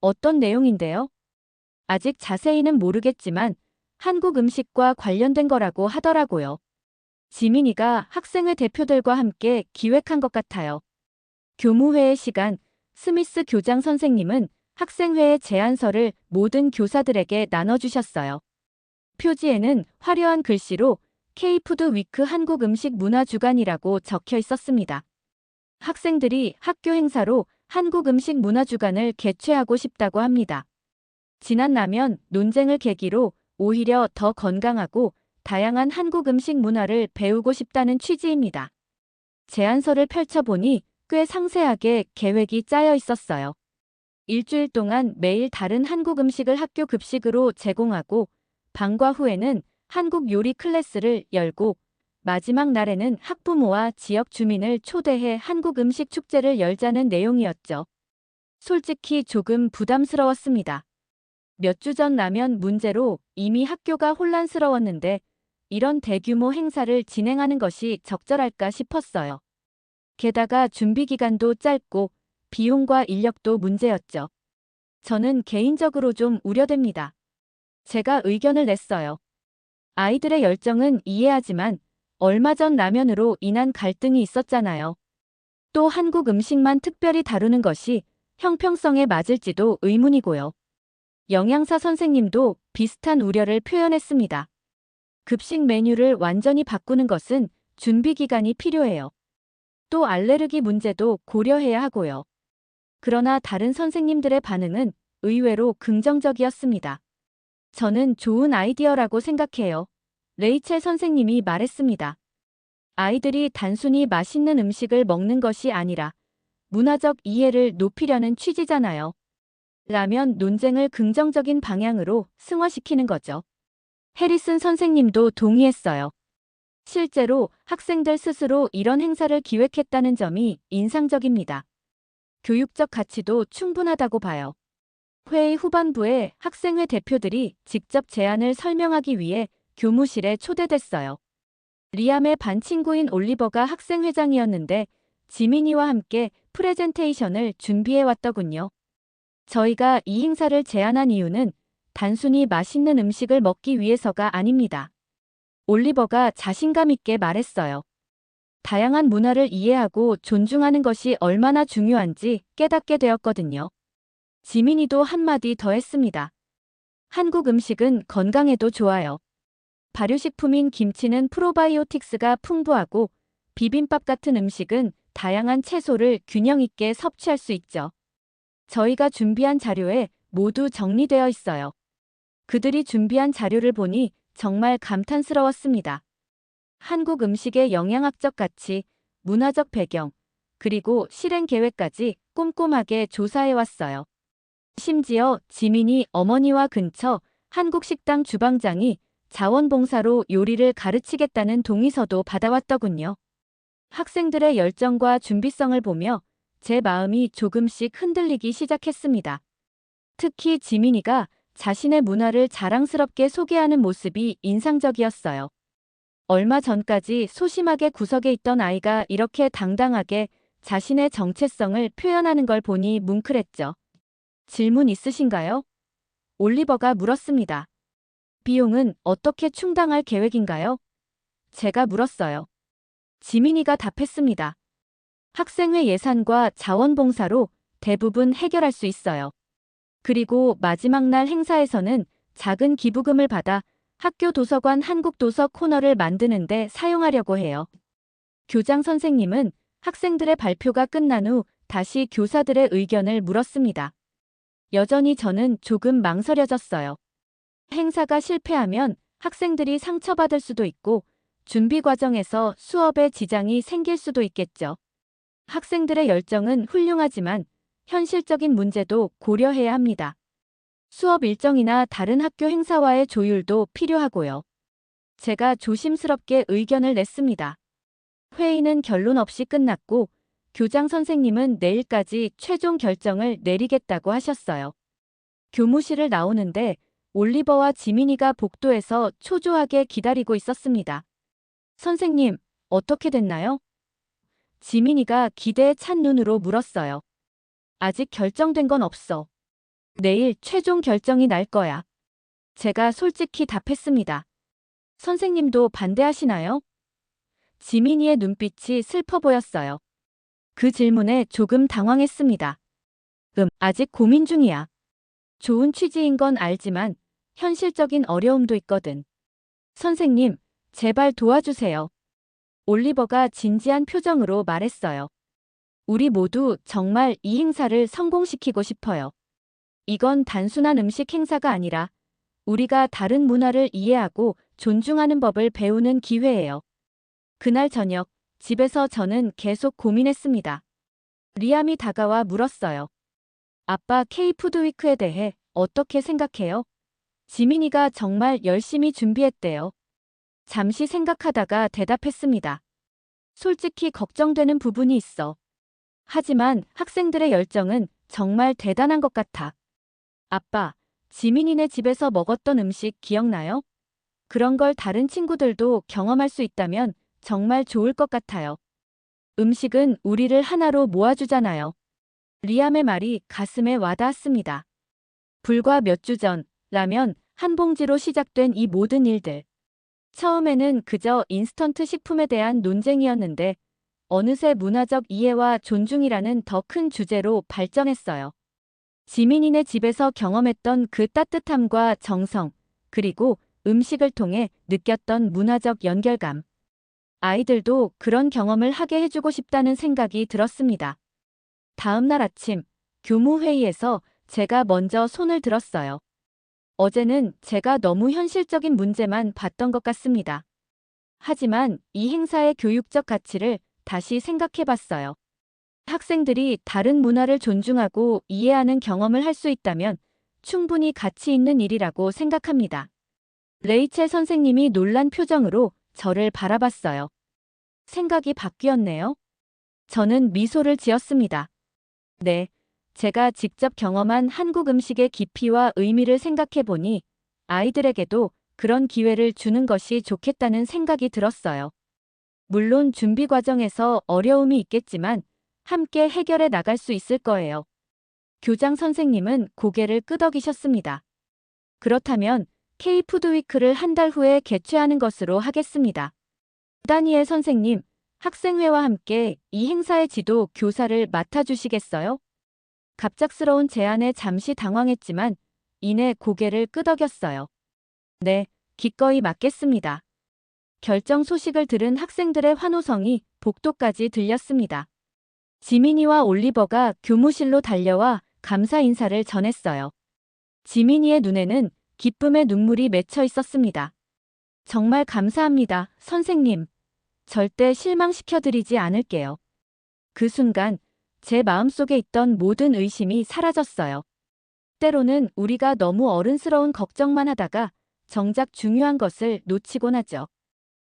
어떤 내용인데요? 아직 자세히는 모르겠지만 한국 음식과 관련된 거라고 하더라고요. 지민이가 학생회 대표들과 함께 기획한 것 같아요. 교무회의 시간, 스미스 교장 선생님은 학생회의 제안서를 모든 교사들에게 나눠주셨어요. 표지에는 화려한 글씨로 K-푸드 위크 한국 음식 문화 주간이라고 적혀 있었습니다. 학생들이 학교 행사로 한국 음식 문화 주간을 개최하고 싶다고 합니다. 지난 라면 논쟁을 계기로 오히려 더 건강하고 다양한 한국 음식 문화를 배우고 싶다는 취지입니다. 제안서를 펼쳐보니 꽤 상세하게 계획이 짜여 있었어요. 일주일 동안 매일 다른 한국 음식을 학교 급식으로 제공하고 방과 후에는 한국 요리 클래스를 열고 마지막 날에는 학부모와 지역 주민을 초대해 한국 음식 축제를 열자는 내용이었죠. 솔직히 조금 부담스러웠습니다. 몇 주 전 라면 문제로 이미 학교가 혼란스러웠는데 이런 대규모 행사를 진행하는 것이 적절할까 싶었어요. 게다가 준비 기간도 짧고 비용과 인력도 문제였죠. 저는 개인적으로 좀 우려됩니다. 제가 의견을 냈어요. 아이들의 열정은 이해하지만 얼마 전 라면으로 인한 갈등이 있었잖아요. 또 한국 음식만 특별히 다루는 것이 형평성에 맞을지도 의문이고요. 영양사 선생님도 비슷한 우려를 표현했습니다. 급식 메뉴를 완전히 바꾸는 것은 준비 기간이 필요해요. 또 알레르기 문제도 고려해야 하고요. 그러나 다른 선생님들의 반응은 의외로 긍정적이었습니다. 저는 좋은 아이디어라고 생각해요. 레이첼 선생님이 말했습니다. 아이들이 단순히 맛있는 음식을 먹는 것이 아니라 문화적 이해를 높이려는 취지잖아요. 라면 논쟁을 긍정적인 방향으로 승화시키는 거죠. 해리슨 선생님도 동의했어요. 실제로 학생들 스스로 이런 행사를 기획했다는 점이 인상적입니다. 교육적 가치도 충분하다고 봐요. 회의 후반부에 학생회 대표들이 직접 제안을 설명하기 위해 교무실에 초대됐어요. 리암의 반 친구인 올리버가 학생회장이었는데 지민이와 함께 프레젠테이션을 준비해 왔더군요. 저희가 이 행사를 제안한 이유는 단순히 맛있는 음식을 먹기 위해서가 아닙니다. 올리버가 자신감 있게 말했어요. 다양한 문화를 이해하고 존중하는 것이 얼마나 중요한지 깨닫게 되었거든요. 지민이도 한마디 더 했습니다. 한국 음식은 건강에도 좋아요. 발효식품인 김치는 프로바이오틱스가 풍부하고 비빔밥 같은 음식은 다양한 채소를 균형 있게 섭취할 수 있죠. 저희가 준비한 자료에 모두 정리되어 있어요. 그들이 준비한 자료를 보니 정말 감탄스러웠습니다. 한국 음식의 영양학적 가치, 문화적 배경, 그리고 실행 계획까지 꼼꼼하게 조사해왔어요. 심지어 지민이 어머니와 근처 한국 식당 주방장이 자원봉사로 요리를 가르치겠다는 동의서도 받아왔더군요. 학생들의 열정과 준비성을 보며 제 마음이 조금씩 흔들리기 시작했습니다. 특히 지민이가 자신의 문화를 자랑스럽게 소개하는 모습이 인상적이었어요. 얼마 전까지 소심하게 구석에 있던 아이가 이렇게 당당하게 자신의 정체성을 표현하는 걸 보니 뭉클했죠. 질문 있으신가요? 올리버가 물었습니다. 비용은 어떻게 충당할 계획인가요? 제가 물었어요. 지민이가 답했습니다. 학생회 예산과 자원봉사로 대부분 해결할 수 있어요. 그리고 마지막 날 행사에서는 작은 기부금을 받아 학교 도서관 한국도서 코너를 만드는데 사용하려고 해요. 교장 선생님은 학생들의 발표가 끝난 후 다시 교사들의 의견을 물었습니다. 여전히 저는 조금 망설여졌어요. 행사가 실패하면 학생들이 상처받을 수도 있고 준비 과정에서 수업에 지장이 생길 수도 있겠죠. 학생들의 열정은 훌륭하지만 현실적인 문제도 고려해야 합니다. 수업 일정이나 다른 학교 행사와의 조율도 필요하고요. 제가 조심스럽게 의견을 냈습니다. 회의는 결론 없이 끝났고 교장 선생님은 내일까지 최종 결정을 내리겠다고 하셨어요. 교무실을 나오는데 올리버와 지민이가 복도에서 초조하게 기다리고 있었습니다. 선생님, 어떻게 됐나요? 지민이가 기대에 찬 눈으로 물었어요. 아직 결정된 건 없어. 내일 최종 결정이 날 거야. 제가 솔직히 답했습니다. 선생님도 반대하시나요? 지민이의 눈빛이 슬퍼 보였어요. 그 질문에 조금 당황했습니다. 아직 고민 중이야. 좋은 취지인 건 알지만 현실적인 어려움도 있거든. 선생님, 제발 도와주세요. 올리버가 진지한 표정으로 말했어요. 우리 모두 정말 이 행사를 성공시키고 싶어요. 이건 단순한 음식 행사가 아니라 우리가 다른 문화를 이해하고 존중하는 법을 배우는 기회예요. 그날 저녁, 집에서 저는 계속 고민했습니다. 리암이 다가와 물었어요. 아빠 K-푸드위크에 대해 어떻게 생각해요? 지민이가 정말 열심히 준비했대요. 잠시 생각하다가 대답했습니다. 솔직히 걱정되는 부분이 있어. 하지만 학생들의 열정은 정말 대단한 것 같아. 아빠, 지민이네 집에서 먹었던 음식 기억나요? 그런 걸 다른 친구들도 경험할 수 있다면 정말 좋을 것 같아요. 음식은 우리를 하나로 모아주잖아요. 리암의 말이 가슴에 와닿았습니다. 불과 몇 주 전, 라면 한 봉지로 시작된 이 모든 일들. 처음에는 그저 인스턴트 식품에 대한 논쟁이었는데 어느새 문화적 이해와 존중이라는 더 큰 주제로 발전했어요. 지민이네 집에서 경험했던 그 따뜻함과 정성, 그리고 음식을 통해 느꼈던 문화적 연결감. 아이들도 그런 경험을 하게 해주고 싶다는 생각이 들었습니다. 다음 날 아침, 교무회의에서 제가 먼저 손을 들었어요. 어제는 제가 너무 현실적인 문제만 봤던 것 같습니다. 하지만 이 행사의 교육적 가치를 다시 생각해 봤어요. 학생들이 다른 문화를 존중하고 이해하는 경험을 할 수 있다면 충분히 가치 있는 일이라고 생각합니다. 레이첼 선생님이 놀란 표정으로 저를 바라봤어요. 생각이 바뀌었네요. 저는 미소를 지었습니다. 네, 제가 직접 경험한 한국 음식의 깊이와 의미를 생각해 보니 아이들에게도 그런 기회를 주는 것이 좋겠다는 생각이 들었어요. 물론 준비 과정에서 어려움이 있겠지만 함께 해결해 나갈 수 있을 거예요. 교장 선생님은 고개를 끄덕이셨습니다. 그렇다면 K-푸드위크를 한 달 후에 개최하는 것으로 하겠습니다. 다니엘 선생님, 학생회와 함께 이 행사의 지도 교사를 맡아주시겠어요? 갑작스러운 제안에 잠시 당황했지만 이내 고개를 끄덕였어요. 네, 기꺼이 맡겠습니다. 결정 소식을 들은 학생들의 환호성이 복도까지 들렸습니다. 지민이와 올리버가 교무실로 달려와 감사 인사를 전했어요. 지민이의 눈에는 기쁨의 눈물이 맺혀 있었습니다. 정말 감사합니다, 선생님. 절대 실망시켜드리지 않을게요. 그 순간 제 마음속에 있던 모든 의심이 사라졌어요. 때로는 우리가 너무 어른스러운 걱정만 하다가 정작 중요한 것을 놓치곤 하죠.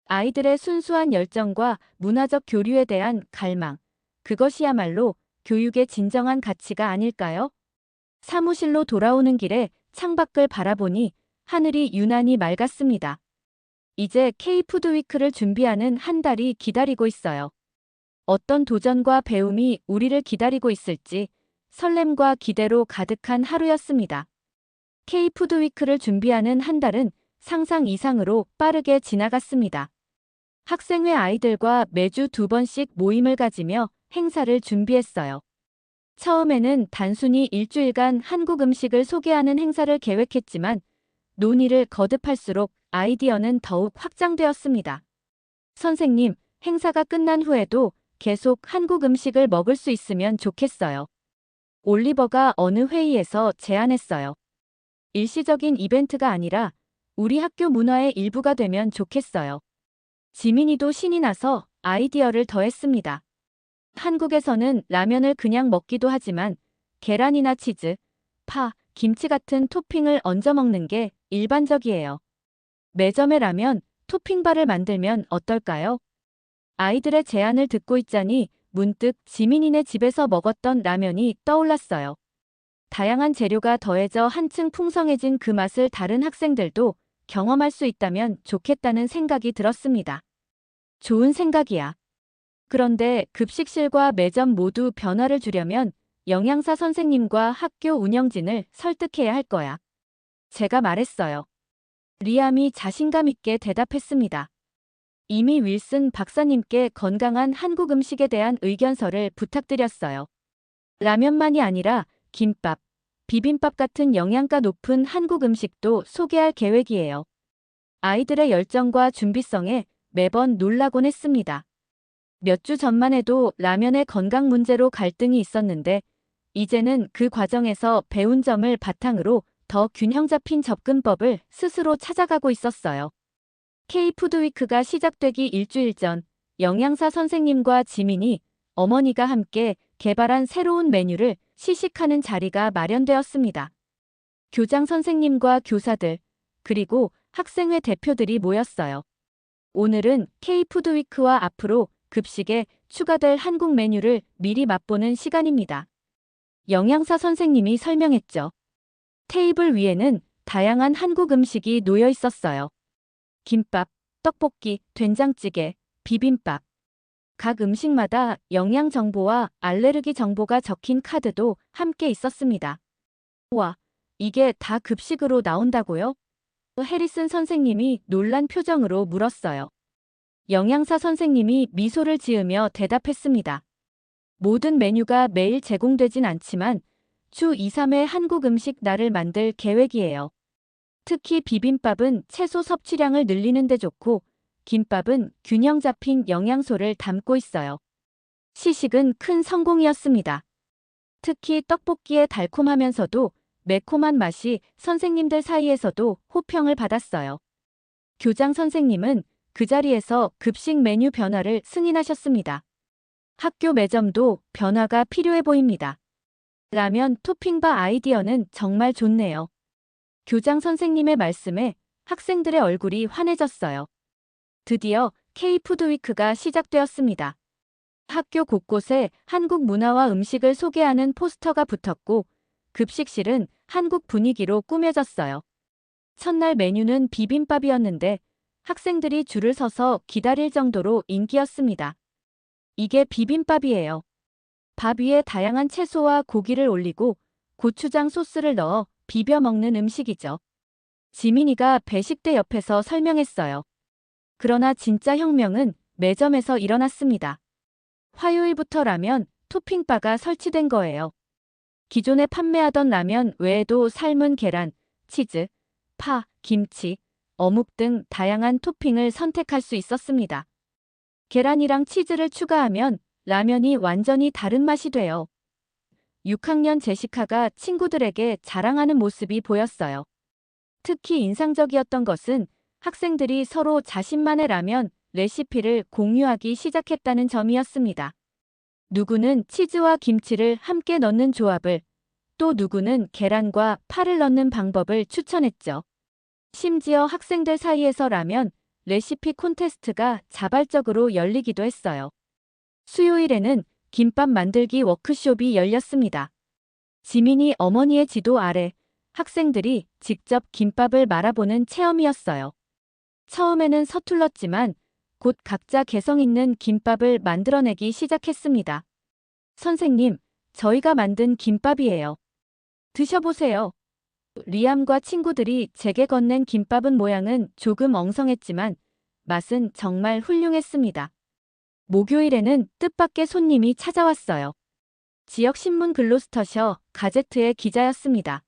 아이들의 순수한 열정과 문화적 교류에 대한 갈망, 그것이야말로 교육의 진정한 가치가 아닐까요? 사무실로 돌아오는 길에 창밖을 바라보니 하늘이 유난히 맑았습니다. 이제 K-푸드위크를 준비하는 한 달이 기다리고 있어요. 어떤 도전과 배움이 우리를 기다리고 있을지 설렘과 기대로 가득한 하루였습니다. K-푸드위크를 준비하는 한 달은 상상 이상으로 빠르게 지나갔습니다. 학생회 아이들과 매주 2번씩 모임을 가지며 행사를 준비했어요. 처음에는 단순히 일주일간 한국 음식을 소개하는 행사를 계획했지만 논의를 거듭할수록 아이디어는 더욱 확장되었습니다. 선생님, 행사가 끝난 후에도 계속 한국 음식을 먹을 수 있으면 좋겠어요. 올리버가 어느 회의에서 제안했어요. 일시적인 이벤트가 아니라 우리 학교 문화의 일부가 되면 좋겠어요. 지민이도 신이 나서 아이디어를 더했습니다. 한국에서는 라면을 그냥 먹기도 하지만 계란이나 치즈, 파, 김치 같은 토핑을 얹어 먹는 게 일반적이에요. 매점에 라면, 토핑바를 만들면 어떨까요? 아이들의 제안을 듣고 있자니 문득 지민이네 집에서 먹었던 라면이 떠올랐어요. 다양한 재료가 더해져 한층 풍성해진 그 맛을 다른 학생들도 경험할 수 있다면 좋겠다는 생각이 들었습니다. 좋은 생각이야. 그런데 급식실과 매점 모두 변화를 주려면 영양사 선생님과 학교 운영진을 설득해야 할 거야. 제가 말했어요. 리암이 자신감 있게 대답했습니다. 이미 윌슨 박사님께 건강한 한국 음식에 대한 의견서를 부탁드렸어요. 라면만이 아니라 김밥, 비빔밥 같은 영양가 높은 한국 음식도 소개할 계획이에요. 아이들의 열정과 준비성에 매번 놀라곤 했습니다. 몇 주 전만 해도 라면의 건강 문제로 갈등이 있었는데 이제는 그 과정에서 배운 점을 바탕으로 더 균형 잡힌 접근법을 스스로 찾아가고 있었어요. K푸드위크가 시작되기 일주일 전 영양사 선생님과 지민이 어머니가 함께 개발한 새로운 메뉴를 시식하는 자리가 마련되었습니다. 교장 선생님과 교사들, 그리고 학생회 대표들이 모였어요. 오늘은 K푸드위크와 앞으로 급식에 추가될 한국 메뉴를 미리 맛보는 시간입니다. 영양사 선생님이 설명했죠. 테이블 위에는 다양한 한국 음식이 놓여 있었어요. 김밥, 떡볶이, 된장찌개, 비빔밥. 각 음식마다 영양 정보와 알레르기 정보가 적힌 카드도 함께 있었습니다. 와, 이게 다 급식으로 나온다고요? 해리슨 선생님이 놀란 표정으로 물었어요. 영양사 선생님이 미소를 지으며 대답했습니다. 모든 메뉴가 매일 제공되진 않지만 주 2, 3회 한국 음식 날을 만들 계획이에요. 특히 비빔밥은 채소 섭취량을 늘리는 데 좋고 김밥은 균형 잡힌 영양소를 담고 있어요. 시식은 큰 성공이었습니다. 특히 떡볶이의 달콤하면서도 매콤한 맛이 선생님들 사이에서도 호평을 받았어요. 교장 선생님은 그 자리에서 급식 메뉴 변화를 승인하셨습니다. 학교 매점도 변화가 필요해 보입니다. 라면 토핑바 아이디어는 정말 좋네요. 교장 선생님의 말씀에 학생들의 얼굴이 환해졌어요. 드디어 K푸드위크가 시작되었습니다. 학교 곳곳에 한국 문화와 음식을 소개하는 포스터가 붙었고 급식실은 한국 분위기로 꾸며졌어요. 첫날 메뉴는 비빔밥이었는데 학생들이 줄을 서서 기다릴 정도로 인기였습니다. 이게 비빔밥이에요. 밥 위에 다양한 채소와 고기를 올리고 고추장 소스를 넣어 비벼 먹는 음식이죠. 지민이가 배식대 옆에서 설명했어요. 그러나 진짜 혁명은 매점에서 일어났습니다. 화요일부터 라면, 토핑바가 설치된 거예요. 기존에 판매하던 라면 외에도 삶은 계란, 치즈, 파, 김치, 어묵 등 다양한 토핑을 선택할 수 있었습니다. 계란이랑 치즈를 추가하면 라면이 완전히 다른 맛이 돼요. 6학년 제시카가 친구들에게 자랑하는 모습이 보였어요. 특히 인상적이었던 것은 학생들이 서로 자신만의 라면 레시피를 공유하기 시작했다는 점이었습니다. 누구는 치즈와 김치를 함께 넣는 조합을, 또 누구는 계란과 파를 넣는 방법을 추천했죠. 심지어 학생들 사이에서 라면 레시피 콘테스트가 자발적으로 열리기도 했어요. 수요일에는 김밥 만들기 워크숍이 열렸습니다. 지민이 어머니의 지도 아래 학생들이 직접 김밥을 말아보는 체험이었어요. 처음에는 서툴렀지만 곧 각자 개성 있는 김밥을 만들어내기 시작했습니다. 선생님, 저희가 만든 김밥이에요. 드셔보세요. 리암과 친구들이 제게 건넨 김밥은 모양은 조금 엉성했지만 맛은 정말 훌륭했습니다. 목요일에는 뜻밖의 손님이 찾아왔어요. 지역신문 글로스터셔 가제트의 기자였습니다.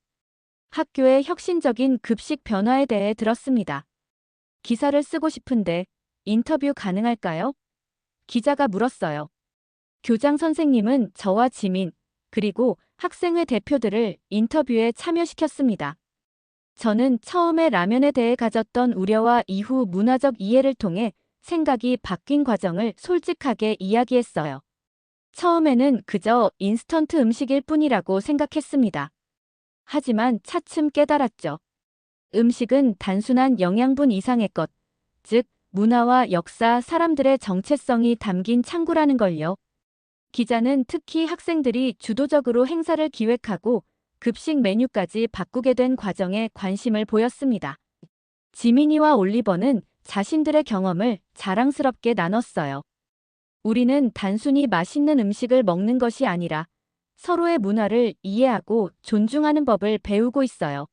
학교의 혁신적인 급식 변화에 대해 들었습니다. 기사를 쓰고 싶은데 인터뷰 가능할까요? 기자가 물었어요. 교장 선생님은 저와 지민, 그리고 학생회 대표들을 인터뷰에 참여시켰습니다. 저는 처음에 라면에 대해 가졌던 우려와 이후 문화적 이해를 통해 생각이 바뀐 과정을 솔직하게 이야기했어요. 처음에는 그저 인스턴트 음식일 뿐이라고 생각했습니다. 하지만 차츰 깨달았죠. 음식은 단순한 영양분 이상의 것, 즉 문화와 역사, 사람들의 정체성이 담긴 창구라는 걸요. 기자는 특히 학생들이 주도적으로 행사를 기획하고 급식 메뉴까지 바꾸게 된 과정에 관심을 보였습니다. 지민이와 올리버는 자신들의 경험을 자랑스럽게 나눴어요. 우리는 단순히 맛있는 음식을 먹는 것이 아니라 서로의 문화를 이해하고 존중하는 법을 배우고 있어요.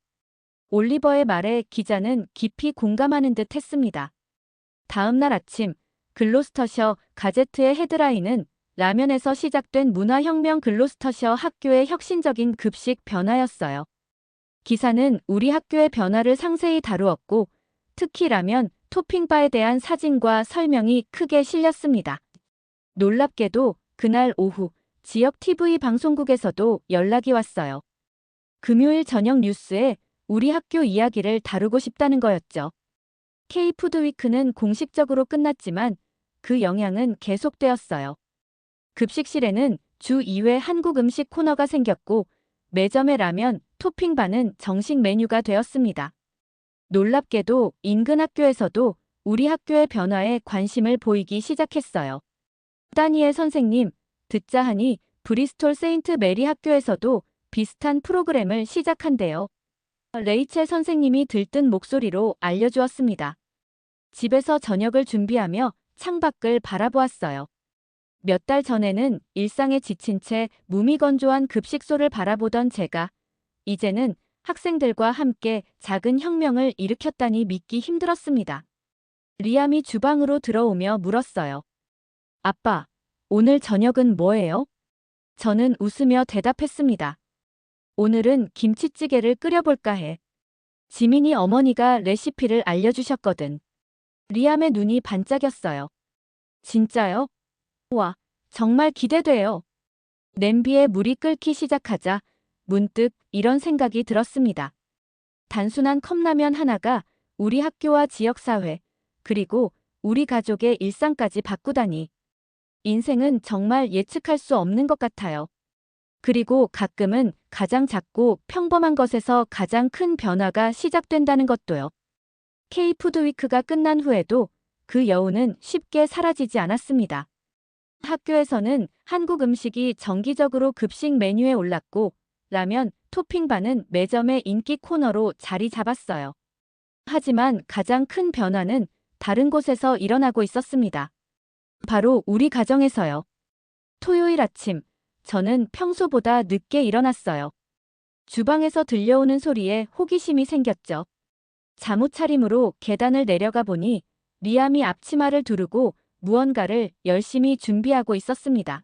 올리버의 말에 기자는 깊이 공감하는 듯 했습니다. 다음 날 아침, 글로스터셔 가제트의 헤드라인은 라면에서 시작된 문화혁명 글로스터셔 학교의 혁신적인 급식 변화였어요. 기사는 우리 학교의 변화를 상세히 다루었고, 특히 라면, 토핑바에 대한 사진과 설명이 크게 실렸습니다. 놀랍게도 그날 오후, 지역 TV 방송국에서도 연락이 왔어요. 금요일 저녁 뉴스에 우리 학교 이야기를 다루고 싶다는 거였죠. K푸드위크는 공식적으로 끝났지만 그 영향은 계속되었어요. 급식실에는 주 2회 한국 음식 코너가 생겼고 매점의 라면, 토핑바는 정식 메뉴가 되었습니다. 놀랍게도 인근 학교에서도 우리 학교의 변화에 관심을 보이기 시작했어요. 다니엘 선생님, 듣자 하니 브리스톨 세인트 메리 학교에서도 비슷한 프로그램을 시작한대요. 레이첼 선생님이 들뜬 목소리로 알려주었습니다. 집에서 저녁을 준비하며 창밖을 바라보았어요. 몇 달 전에는 일상에 지친 채 무미건조한 급식소를 바라보던 제가 이제는 학생들과 함께 작은 혁명을 일으켰다니 믿기 힘들었습니다. 리암이 주방으로 들어오며 물었어요. 아빠, 오늘 저녁은 뭐예요? 저는 웃으며 대답했습니다. 오늘은 김치찌개를 끓여볼까 해. 지민이 어머니가 레시피를 알려주셨거든. 리암의 눈이 반짝였어요. 진짜요? 와, 정말 기대돼요. 냄비에 물이 끓기 시작하자 문득 이런 생각이 들었습니다. 단순한 컵라면 하나가 우리 학교와 지역사회, 그리고 우리 가족의 일상까지 바꾸다니. 인생은 정말 예측할 수 없는 것 같아요. 그리고 가끔은 가장 작고 평범한 것에서 가장 큰 변화가 시작된다는 것도요. K푸드위크가 끝난 후에도 그 여운은 쉽게 사라지지 않았습니다. 학교에서는 한국 음식이 정기적으로 급식 메뉴에 올랐고 라면, 토핑바는 매점의 인기 코너로 자리 잡았어요. 하지만 가장 큰 변화는 다른 곳에서 일어나고 있었습니다. 바로 우리 가정에서요. 토요일 아침, 저는 평소보다 늦게 일어났어요. 주방에서 들려오는 소리에 호기심이 생겼죠. 잠옷차림으로 계단을 내려가 보니 리암이 앞치마를 두르고 무언가를 열심히 준비하고 있었습니다.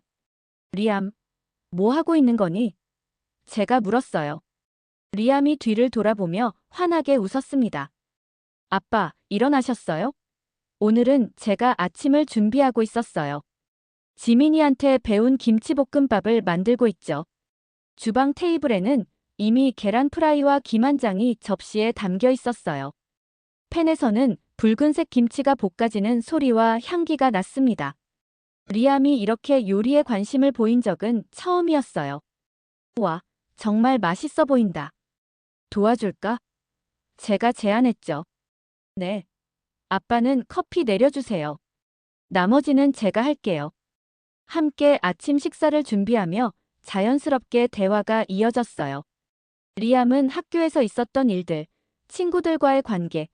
리암, 뭐 하고 있는 거니? 제가 물었어요. 리암이 뒤를 돌아보며 환하게 웃었습니다. 아빠, 일어나셨어요? 오늘은 제가 아침을 준비하고 있었어요. 지민이한테 배운 김치볶음밥을 만들고 있죠. 주방 테이블에는 이미 계란 프라이와 김 한 장이 접시에 담겨 있었어요. 팬에서는 붉은색 김치가 볶아지는 소리와 향기가 났습니다. 리암이 이렇게 요리에 관심을 보인 적은 처음이었어요. 와, 정말 맛있어 보인다. 도와줄까? 제가 제안했죠. 네. 아빠는 커피 내려주세요. 나머지는 제가 할게요. 함께 아침 식사를 준비하며 자연스럽게 대화가 이어졌어요. 리암은 학교에서 있었던 일들, 친구들과의 관계,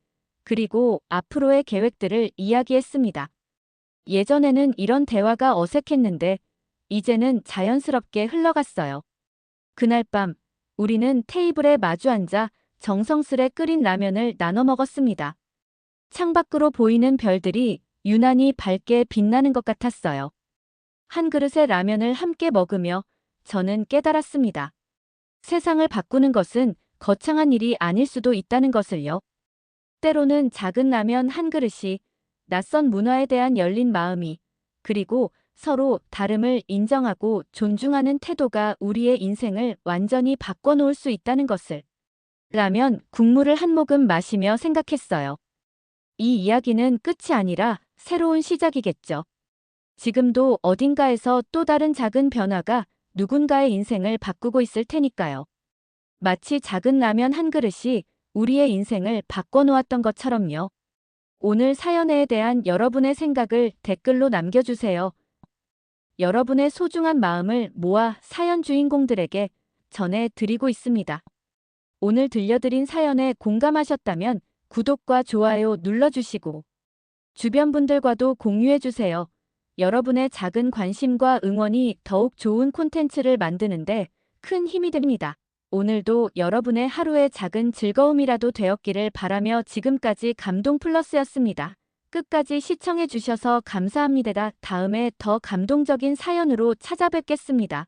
그리고 앞으로의 계획들을 이야기했습니다. 예전에는 이런 대화가 어색했는데 이제는 자연스럽게 흘러갔어요. 그날 밤 우리는 테이블에 마주 앉아 정성스레 끓인 라면을 나눠 먹었습니다. 창밖으로 보이는 별들이 유난히 밝게 빛나는 것 같았어요. 한 그릇의 라면을 함께 먹으며 저는 깨달았습니다. 세상을 바꾸는 것은 거창한 일이 아닐 수도 있다는 것을요. 때로는 작은 라면 한 그릇이, 낯선 문화에 대한 열린 마음이, 그리고 서로 다름을 인정하고 존중하는 태도가 우리의 인생을 완전히 바꿔놓을 수 있다는 것을 라면 국물을 한 모금 마시며 생각했어요. 이 이야기는 끝이 아니라 새로운 시작이겠죠. 지금도 어딘가에서 또 다른 작은 변화가 누군가의 인생을 바꾸고 있을 테니까요. 마치 작은 라면 한 그릇이 우리의 인생을 바꿔놓았던 것처럼요. 오늘 사연에 대한 여러분의 생각을 댓글로 남겨주세요. 여러분의 소중한 마음을 모아 사연 주인공들에게 전해드리고 있습니다. 오늘 들려드린 사연에 공감하셨다면 구독과 좋아요 눌러주시고 주변 분들과도 공유해주세요. 여러분의 작은 관심과 응원이 더욱 좋은 콘텐츠를 만드는데 큰 힘이 됩니다. 오늘도 여러분의 하루의 작은 즐거움이라도 되었기를 바라며 지금까지 감동 플러스였습니다. 끝까지 시청해주셔서 감사합니다. 다음에 더 감동적인 사연으로 찾아뵙겠습니다.